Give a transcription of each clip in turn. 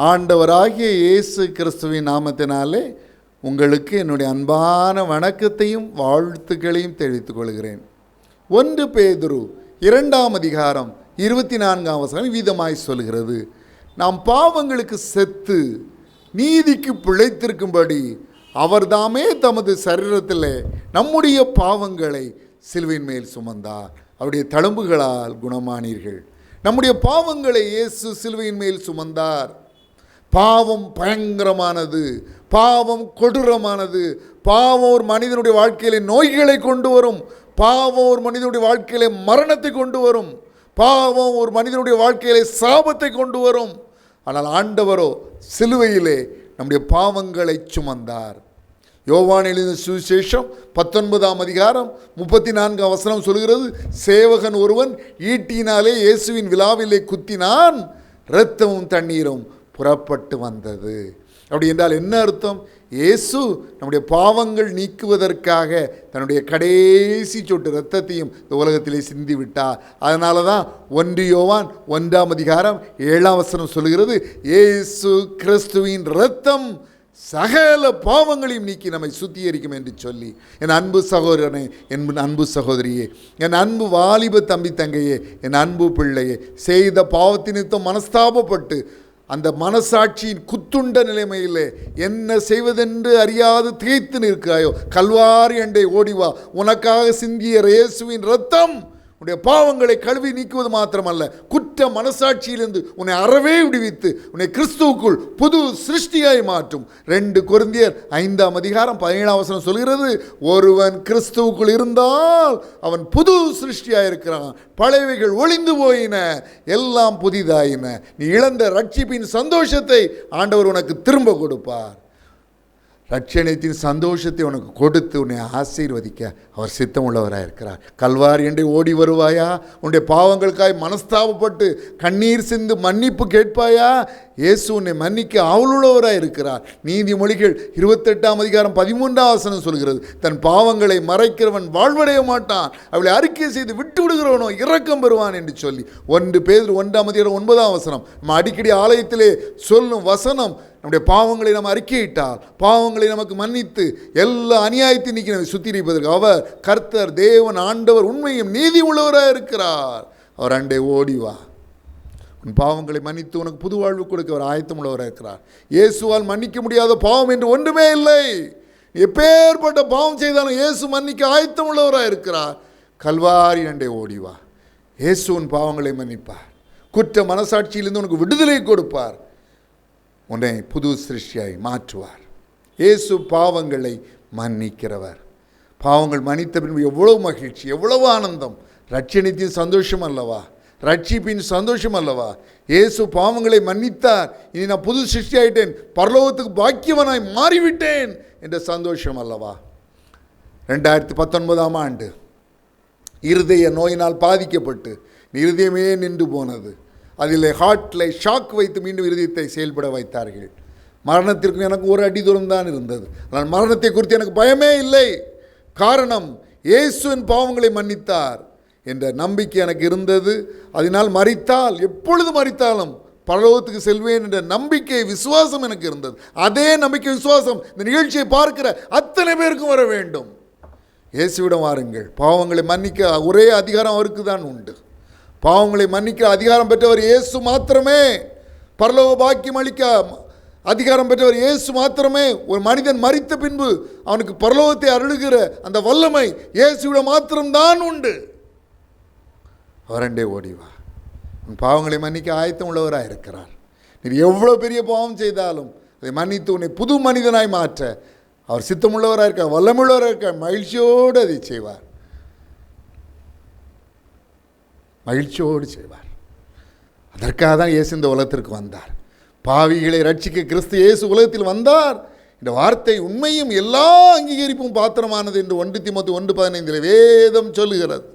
ஆண்டவராகிய இயேசு கிறிஸ்துவின் நாமத்தினாலே உங்களுக்கு என்னுடைய அன்பான வணக்கத்தையும் வாழ்த்துக்களையும் தெரிவித்துக் கொள்கிறேன். 1 பேதுரு 2ஆம் அதிகாரம் 24ஆம் வசனம் விதமாய் சொல்கிறது, நாம் பாவங்களுக்கு செத்து நீதிக்கு பிழைத்திருக்கும்படி அவர்தாமே தமது சரீரத்தில் நம்முடைய பாவங்களை சிலுவையின் மேல் சுமந்தார், அவருடைய தழும்புகளால் குணமானீர்கள். நம்முடைய பாவங்களை இயேசு சிலுவையின் மேல் சுமந்தார். பாவம் பயங்கரமானது, பாவம் கொடூரமானது. பாவம் ஒரு மனிதனுடைய வாழ்க்கையிலே நோய்களை கொண்டு வரும். பாவம் ஒரு மனிதனுடைய வாழ்க்கையிலே மரணத்தை கொண்டு வரும். பாவம் ஒரு மனிதனுடைய வாழ்க்கையிலே சாபத்தை கொண்டு வரும். ஆனால் ஆண்டவரோ சிலுவையிலே நம்முடைய பாவங்களை சுமந்தார். யோவான் எழுதின சுவிசேஷம் 19ஆம் அதிகாரம் 34ஆம் வசனம் சொல்கிறது, சேவகன் ஒருவன் ஈட்டினாலே இயேசுவின் விலாவிலே குத்தினான், இரத்தமும் தண்ணீரும் புறப்பட்டு வந்தது. அப்படி என்றால் என்ன அர்த்தம்? இயேசு நம்முடைய பாவங்கள் நீக்குவதற்காக தன்னுடைய கடைசி சொட்டு இரத்தத்தையும் இந்த உலகத்திலே சிந்தி விட்டார். அதனால தான் 1 யோவான் 1ஆம் அதிகாரம் 7ஆம் வசனம் சொல்கிறது, இயேசு கிறிஸ்துவின் இரத்தம் சகல பாவங்களையும் நீக்கி நம்மை சுத்திகரிக்கும் என்று சொல்லி. என் அன்பு சகோதரனே, என் அன்பு சகோதரியே, என் அன்பு வாலிப தம்பி தங்கையே, என் அன்பு பிள்ளையே, செய்த பாவத்தினித்தம் மனஸ்தாபப்பட்டு அந்த மனசாட்சியின் குத்துண்ட நிலைமையில் என்ன செய்வதென்று அறியாது திகைத்து நிற்கிறாயோ, கல்வாரி அண்டை ஓடிவா. உனக்காக சிந்திய இயேசுவின் இரத்தம் உன்னுடைய பாவங்களை கழுவி நீக்குவது மாத்திரமல்ல, குற்ற மனசாட்சியிலிருந்து உன்னை அறவே விடுவித்து உன்னை கிறிஸ்துவுக்குள் புது சிருஷ்டியாய் மாற்றும். 2 கொரிந்தியர் 5ஆம் அதிகாரம் 17ஆம் வசனம் சொல்கிறது, ஒருவன் கிறிஸ்துவுக்குள் இருந்தால் அவன் புது சிருஷ்டியாய் இருக்கிறான், பழையவைகள் ஒளிந்து போயின, எல்லாம் புதிதாயின. நீ இழந்த ரட்சிப்பின் சந்தோஷத்தை ஆண்டவர் உனக்கு திரும்ப கொடுப்பார். ரட்சணத்தின் சந்தோஷத்தை உனக்கு கொடுத்து உன்னை ஆசீர்வதிக்க அவர் சித்தம் உள்ளவராக இருக்கிறார். கல்வாரி என்று ஓடி வருவாயா? உன்னுடைய பாவங்களுக்காய் மனஸ்தாபப்பட்டு கண்ணீர் சிந்து மன்னிப்பு கேட்பாயா? இயேசு உன்னை மன்னிக்க அவளுள்ளவராக இருக்கிறார். நீதிமொழிகள் 28ஆம் அதிகாரம் 13ஆம் வசனம் சொல்கிறது, தன் பாவங்களை மறைக்கிறவன் வாழ்வடைய மாட்டான், அவளை அறிக்கை செய்து விட்டு விடுகிறவனோ இரக்கம் பெறுவான் என்று சொல்லி. 1 பேதுரு 1ஆம் அதிகாரம் 9ஆம் வசனம் நம்ம அடிக்கடி ஆலயத்திலே சொல்லும் வசனம். நம்முடைய பாவங்களை நம்ம அறிக்கையிட்டால் பாவங்களை நமக்கு மன்னித்து எல்லா அநியாயத்தை நீக்கி நம்மை சுத்திகரிப்பதற்கு அவர் கர்த்தர் தேவன் ஆண்டவர் உண்மையும் நீதி உள்ளவராக இருக்கிறார். அவர் அண்டை ஓடிவா, உன் பாவங்களை மன்னித்து உனக்கு புது வாழ்வு கொடுக்க அவர் ஆயத்தம் உள்ளவராக இருக்கிறார். இயேசுவால் மன்னிக்க முடியாத பாவம் என்று ஒன்றுமே இல்லை. எப்பேற்பட்ட பாவம் செய்தாலும் இயேசு மன்னிக்க ஆயத்தம் உள்ளவராக இருக்கிறார். கல்வாரி அண்டை ஓடிவா. இயேசு உன் பாவங்களை மன்னிப்பார். குற்ற மனசாட்சியிலிருந்து உனக்கு விடுதலை கொடுப்பார். உன்னை புது சிருஷ்டியாய் மாற்றுவார். இயேசு பாவங்களை மன்னிக்கிறவர். பாவங்கள் மன்னித்த பின்பு எவ்வளவு மகிழ்ச்சி, எவ்வளவு ஆனந்தம்! ரட்சணித்தின் சந்தோஷம் அல்லவா, ரட்சிப்பின் சந்தோஷம் அல்லவா? இயேசு பாவங்களை மன்னித்தார், இனி நான் புது சிருஷ்டியாயிட்டேன், பரலோகத்துக்கு பாக்கியவனாய் மாறிவிட்டேன் என்ற சந்தோஷம் அல்லவா? 2019ஆம் ஆண்டு இருதய நோயினால் பாதிக்கப்பட்டு இருதயமே நின்று போனது. அதில் ஹார்ட்டில் ஷாக் வைத்து மீண்டும் இருதயத்தை செயல்பட வைத்தார்கள். மரணத்திற்கும் எனக்கு ஒரு அடி தூரம் தான் இருந்தது. ஆனால் மரணத்தை குறித்து எனக்கு பயமே இல்லை. காரணம், இயேசுவின் பாவங்களை மன்னித்தார் என்ற நம்பிக்கை எனக்கு இருந்தது. அதனால் மரித்தால், எப்பொழுது மரித்தாலும் பரலோகத்துக்கு செல்வேன் என்ற நம்பிக்கை, விசுவாசம் எனக்கு இருந்தது. அதே நம்பிக்கை, விசுவாசம் இந்த நிகழ்ச்சியை பார்க்கிற அத்தனை பேருக்கும் வர வேண்டும். இயேசுவிடம் வாருங்கள். பாவங்களை மன்னிக்க ஒரே அதிகாரம் அவருக்கு தான் உண்டு. பாவங்களை மன்னிக்க அதிகாரம் பெற்றவர் இயேசு மாத்திரமே. பரலோக பாக்கியம் அளிக்க அதிகாரம் பெற்றவர் இயேசு மாத்திரமே. ஒரு மனிதன் மரித்த பின்பு அவனுக்கு பரலோகத்தை அருளுகிற அந்த வல்லமை இயேசுவிடம் மாத்திரம்தான் உண்டு. அவரண்டே ஓடிவா. உன் பாவங்களை மன்னிக்க ஆயத்தம் உள்ளவராக இருக்கிறார். நீ எவ்வளோ பெரிய பாவம் செய்தாலும் அதை மன்னித்து உன்னை புது மனிதனாய் மாற்ற அவர் சித்தமுள்ளவராக இருக்கார், வல்லமுள்ளவராக இருக்கார். மகிழ்ச்சியோடு அதை செய்வார், மகிழ்ச்சியோடு செய்வார். அதற்காக தான் இயேசு இந்த உலகத்திற்கு வந்தார். பாவிகளை ரட்சிக்க கிறிஸ்து இயேசு உலகத்தில் வந்தார். இந்த வார்த்தை உண்மையும் எல்லா அங்கீகரிப்பும் பாத்திரமானது என்று 1 தீமோத்தேயு 1:15 வேதம் சொல்லுகிறது.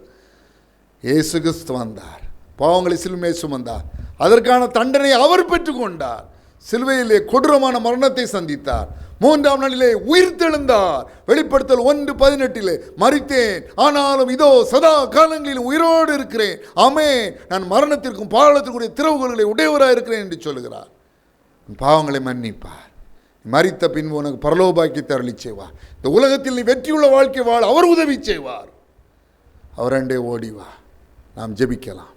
இயேசு கிறிஸ்து வந்தார், பாவங்களை சிலுவை சுமந்தார், அதற்கான தண்டனை அவர் பெற்றுக்கொண்டார். சிலுவையிலே கொடூரமான மரணத்தை சந்தித்தார். 3ஆம் நாளிலே உயிர் தெழுந்தார். வெளிப்படுத்தல் 1:18 மரித்தேன், ஆனாலும் இதோ சதா காலங்களில் உயிரோடு இருக்கிறேன், ஆமென், நான் மரணத்திற்கும் பாதாளத்திற்குரிய திறவுகோல்களை உடையவராக இருக்கிறேன் என்று சொல்லுகிறார். உன் பாவங்களை மன்னிப்பார். மரித்த பின்பு உனக்கு பரலோபாக்கியத்தை அருளி செய்வார். இந்த உலகத்தில் நீ வெற்றியுள்ள வாழ்க்கை வாழ அவர் உதவி செய்வார். அவரண்டே ஓடிவா. நாம் ஜெபிக்கலாம்.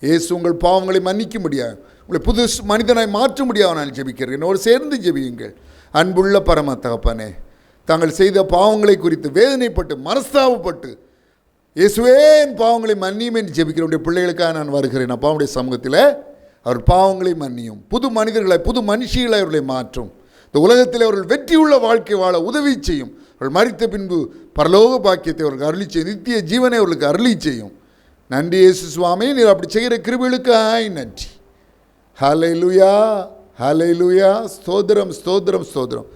இயேசு உங்கள் பாவங்களை மன்னிக்க முடியாது, உங்களை புது மனிதனாய் மாற்ற முடியாது. நான் ஜெபிக்கிறேன். என்னோடு சேர்ந்து ஜெபியுங்கள். அன்புள்ள பரம தகப்பனே, தாங்கள் செய்த பாவங்களை குறித்து வேதனைப்பட்டு மனஸ்தாபப்பட்டு இயேசுவே என் பாவங்களை மன்னியும் என்று ஜெபிக்கிறவருடைய பிள்ளைகளுக்காக நான் வருகிறேன். அப்பாவுடைய சமூகத்தில் அவர் பாவங்களை மன்னியும், புது மனிதர்களை புது மனுஷிகளை அவர்களை மாற்றும். இந்த உலகத்தில் அவர்கள் வெற்றியுள்ள வாழ்க்கை வாழ உதவி செய்யும். அவர்கள் மரித்த பின்பு பரலோக பாக்கியத்தை அவர்களுக்கு அருளி செய்யும், நித்திய ஜீவனை அவர்களுக்கு அருளி செய்யும். நன்றி இயேசு சுவாமி, நீர் அப்படி செய்கிற கிருபைகளுக்காய் நன்றி. ஹல்லேலூயா, ஹல்லேலூயா. ஸ்தோத்திரம், ஸ்தோத்திரம், ஸ்தோத்திரம்.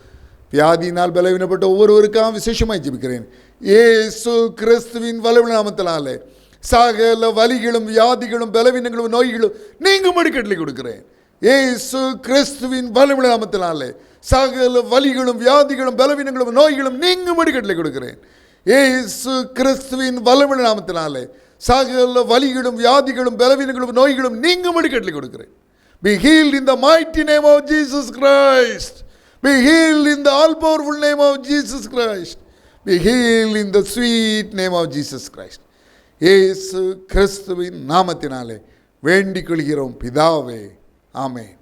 வியாதியினால் பலவீனப்பட்ட ஒவ்வொருவருக்காக விசேஷமாய் ஜெபிக்கிறேன். இயேசு கிறிஸ்துவின் வல்லமையுள்ள நாமத்தினாலே சகல வலிகளும் வியாதிகளும் பலவீனங்களும் நோய்களும் நீங்கும்படி கட்டளை கொடுக்கிறேன். இயேசு கிறிஸ்துவின் வல்லமையுள்ள நாமத்தினாலே சகல வலிகளும் வியாதிகளும் பலவீனங்களும் நோய்களும் நீங்கும்படி கட்டளை கொடுக்கிறேன். இயேசு கிறிஸ்துவின் வல்லமையுள்ள நாமத்தினாலே சகல வலிகளும் வியாதிகளும் பலவீனங்களும் நோய்களும் நீங்கும்படி கட்டளை கொடுக்கிறேன். Be healed in the mighty name of Jesus Christ. Be healed in the all-powerful name of Jesus Christ. Be healed in the sweet name of Jesus Christ. இயேசு கிறிஸ்துவின் நாமத்தினாலே வேண்டிக் கொள்கிறோம் பிதாவே. ஆமென்.